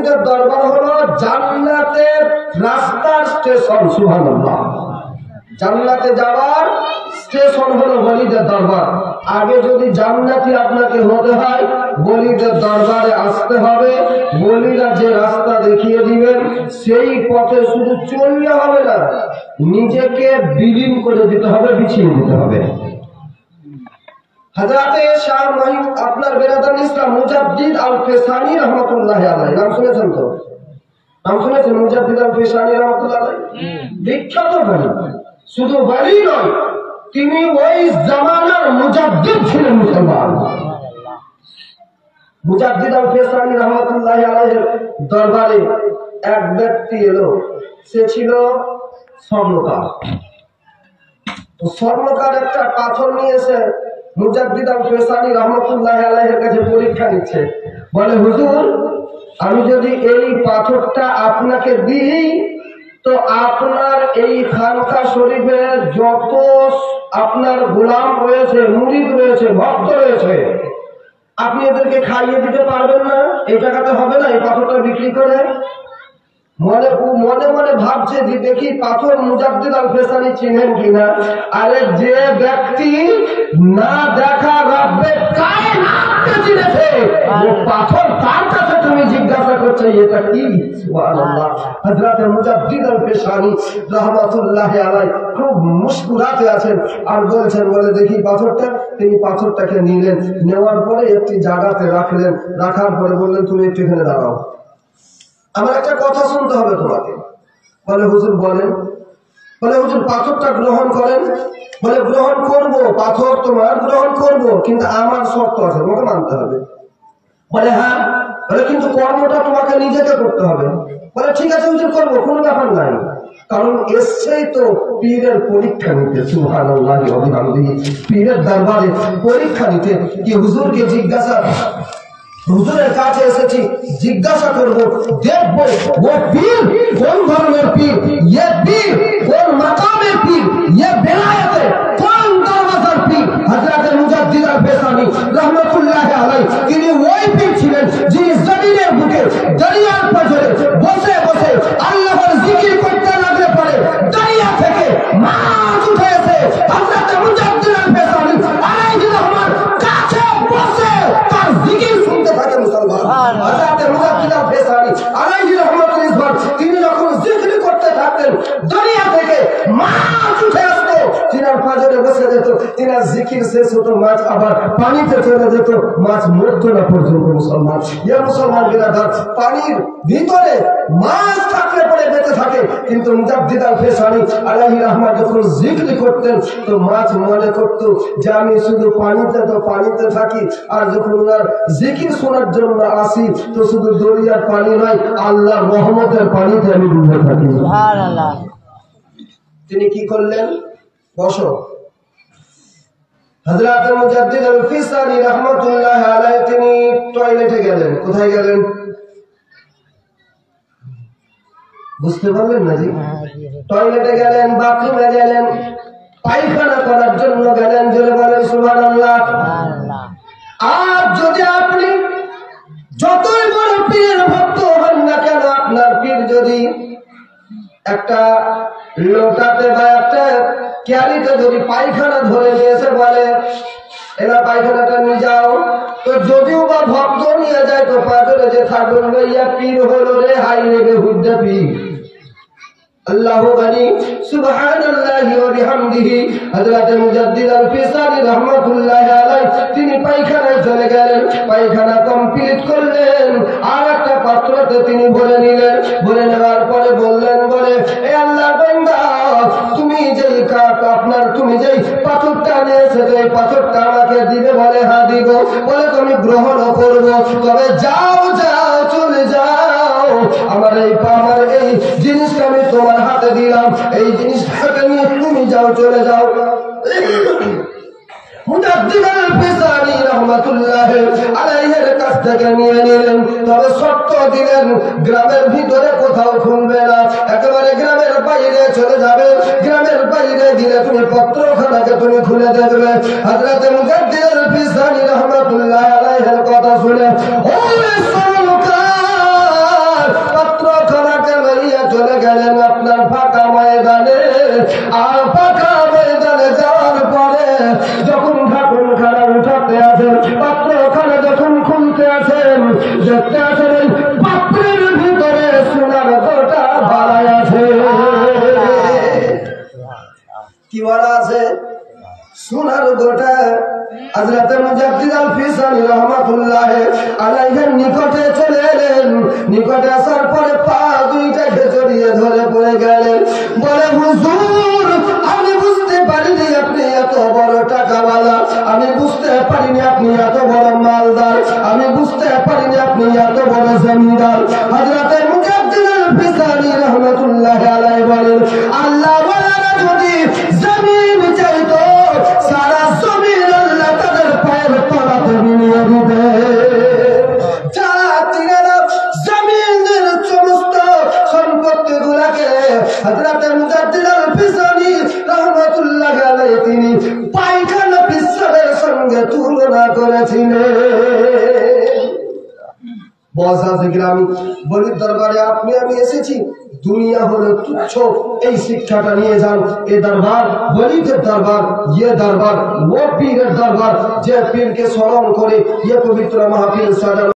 ওলিদের দরবার হলো জান্নাতের রাস্তার স্টেশন। সুবহানাল্লাহ। জান্নাতে যাওয়ার স্টেশন হলো ওলিদের দরবার। আগে যদি জান্নাতি আপনাকে হতে হয়, ওলিদের দরবারে আসতে হবে। ওলিরা যে রাস্তা দেখিয়ে দিবেন সেই পথে শুধু চললে হবে না, নিজেকে বিলীন করে দিতে হবে, বিছিয়ে দিতে হবে। হযরতে শাহ মহিম আপনার বেরাদার ইসলাম মুজাদ্দিদ আল ফেসানি রহমাতুল্লাহ আলাইহি, নাম শুনেছেন তো? নাম শুনেছেন মুজাদ্দিদ আল ফেসানি রহমাতুল্লাহ আলাইহি? বিখ্যাত বলি, শুধু বলি নয়, তিনি ওই জামানার মুজাদ্দিদ ছিলেন মুসলমান। মুজাদ্দিদ আল ফেসানি রহমাতুল্লাহ আলাইহির দরবারে এক ব্যক্তি এলো, সে ছিল স্বর্ণকার। তো স্বর্ণকার একটা পাথর নিয়ে এসে মুজাদ্দিদ আল ফেসানি রহমাতুল্লাহ আলাইহির কাছে পরীক্ষা নিচ্ছে। বলে, হুজুর, আমি যদি এই পাথরটা আপনাকে দিই তো আপনার এই খানকা শরীফে যত আপনার গোলাম রয়েছে, মুরিদ রয়েছে, ভক্ত রয়েছে, আপনি এদেরকে খাইয়ে দিতে পারবেন না? এই টাকাতে হবে না এই পাথরটা বিক্রি করে? মনে মনে ভাবছে যে দেখি পাথর মুজাদ্দিদ আল ফেসানি চিনেন কিনা। আরে যে ব্যক্তি না দেখা রব্বে কায়নাতকে চিনেছে, ও পাথর তার কাছে তুমি জিজ্ঞাসা করছো এটা কি? সুবহানাল্লাহ। হযরত মুজাদ্দিদ আল ফেসানি রাহমাতুল্লাহ আলাইহি খুব মুস্কুরাতে আছেন আর বলছেন, বলে দেখি পাথরটা। তিনি পাথরটাকে নিলেন, নেওয়ার পরে একটি জায়গাতে রাখলেন, রাখার পরে বললেন, তুমি একটু এখানে দাঁড়াও, আমার একটা কথা শুনতে হবে তোমাকে। বলে, হুজুর বলেন। বলে, হুজুর পাথরটা গ্রহণ করেন। বলে, গ্রহণ করব, পাথর তোমার গ্রহণ করব, কিন্তু আমার শর্ত আছে, তোমাকে মানতে হবে। বলে, হ্যাঁ। বলে, কিন্তু কর্মটা তোমাকে নিজেকে করতে হবে। বলে, ঠিক আছে হুজুর, করবো, কোনো ব্যাপার নাই। কারণ এসছেই তো পীরের পরীক্ষা নিতে। সুবহানাল্লাহ ওয়া বিহামদিহি। পীরের দরবারে পরীক্ষা নিতে কি হুজুরকে জিজ্ঞাসা, হুজুরের কাছে এসেছি, জিজ্ঞাসা করব, দেখব ও পীর কোন ধর্মের পীর, ये পীর কোন মাকামের পীর, ये বেলায়েতে কোন দরওয়াজার পীর। হযরত মুজাদ্দিদ আল ফেসানি রাহমাতুল্লাহ আলাইহি তিনি ওই পীর ছিলেন যিনি জমিনের বুকে দরিয়ার পাশে বসে বসে আল্লাহর জিকির করতে লাগলে পরে দরিয়া থেকে মাছ উঠে এসে হযরত মুজাদ্দিদ আল ফেসানি আলাইহি রহমান কাছে বসে তার জিকির শুনতে থাকে মুসলমান। হযরত মুজাদ্দিদ আল ফেসানি আলাইহি রহমাতুল্লাহ তিনি যখন জিকির করতে থাকতেন দরিয়া থেকে মাছ উঠে আসতো, তিনার পাজরে বসে যেত, তিনার জিকির শেষ হতো, মাছ আবার পানিতে চলে যেত, মাছ মরতো না পর্যন্ত। মুসলমান, ইয়া মুসলমান বিরাদার, পানির ভিতরে মাছ থাকলে পরে বেঁচে থাকে, কিন্তু মুজাদ্দিদ আল ফেসানি আলাইহি রহমান যখন জিকির করতেন তো মাছ মনে করতো যে আমি শুধু পানিতে থাকি, আর যখন ওনার জিকির শোনার জন্য আসি তো শুধু দরিয়ার পানি নয়, আল্লাহর রহমতের পানিতে আমি ডুবে থাকি। সুবহানাল্লাহ। তিনি কি করলেন? বসো। হযরত মুজাদ্দিদ আল ফেসানি রাহমাতুল্লাহ আলাইহি তিনি টয়লেটে গেলেন। কোথায় গেলেন? বুঝতে পারলেন না জি? টয়লেটে গেলেন, বাথরুমে গেলেন, পায়খানা করার জন্য গেলেন। জোরে বলেন সুবহানাল্লাহ। আর যদি আপনি যতই বড় পীরের ভক্ত হন না কেন, আপনার পীর যদি একটা লোটাতে বা একটা ক্যারিতে যদি পায়খানা ধরে নিয়েছে, বলে এবার পায়খানাটা নিয়ে যাও, তো যদিও বা ভক্ত নিয়ে যায় তো পাথরে যে থাকবে, ইয়া পীর হলো রে, হাই রে হুদ্দা পীর। আল্লাহু গনি সুবহানাল্লাহি ওয়া বিহামদিহি। হযরত মুজাদ্দিদ আল ফেসানি রাহমাতুল্লাহি আলাইহি তিনি পায়খানায় চলে গেলেন, পায়খানা কমপ্লিট করলেন, আর একটা পাত্রতে তিনি ভরে নিলেন। ভরে নেওয়ার পরে বললেন, বলে এ আল্লাহর বান্দা, তুমি যেই তুমি যেই পাথরটা নিয়েছো, এই পাথরটা আমাকে দিবে? বলে হ্যাঁ দিব। বলে তুমি গ্রহণ করব, তবে যাও যাও চলে যাও, আমার এই জিনিসটা আমি তোমার হাতে দিলাম, এই জিনিসটাকে নিয়ে তুমি যাও, চলে যাও। মুজাদ্দিদ আল ফেসানি রাহমাতুল্লাহ আলাইহির কাছ থেকে নিয়ে নিলেন, তবে শর্ত দিলেন গ্রামের ভিতরে কোথাও খুলবে না, একেবারে গ্রামের বাইরে চলে যাবে। গ্রামের বাইরে গিয়ে তুমি পত্রখানাকে তুমি খুলে দেখবে। হযরত মুজাদ্দিদ আল ফেসানি রাহমাতুল্লাহ আলাইহির কথা শুনে ওরে সরকার সোনার গোটা হযরত মুজাদ্দিদ আল-ফিসানি রাহমাতুল্লাহ আলাইহির নিকটে চলে এলেন। নিকটে আসার পরে পা দুইটাকে জড়িয়ে ধরে পড়ে গেলেন, বলে হুজুর আমি বুঝতে পারিনি আপনি এত বড় টাকাওয়ালা, আমি বুঝতে পারিনি আপনি এত বড় মালদার, আমি বুঝতে পারিনি আপনি এত বড় জমিদার। হযরত মুজাদ্দিদ আল-ফিসানি রাহমাতুল্লাহ আলাইহি বলেন, আল্লাহ ওয়ালারা যদি জমিন চাইতো সারা জমিন আল্লাহ তাদের পায়ের তলাতে বিলিয়ে দিবে। যারা তিনারা জমিনের সমস্ত সম্পত্তি গুলাকে হযরত মুজাদ্দিদ আল-ফিসানি রাহমাতুল্লাহ আলাইহি তিনি পায়খানা পিচ্ছাবের সঙ্গে তুলনা করেছিলেন। আমি বলির দরবারে আপনি আমি এসেছি, দুনিয়া হলো তুচ্ছ, এই শিক্ষাটা নিয়ে যান। এ দরবার বলিদের দরবার, ये দরবার ও পীরের দরবার, যে পীরকে স্মরণ করে ये পবিত্র মাহফিল সাজানো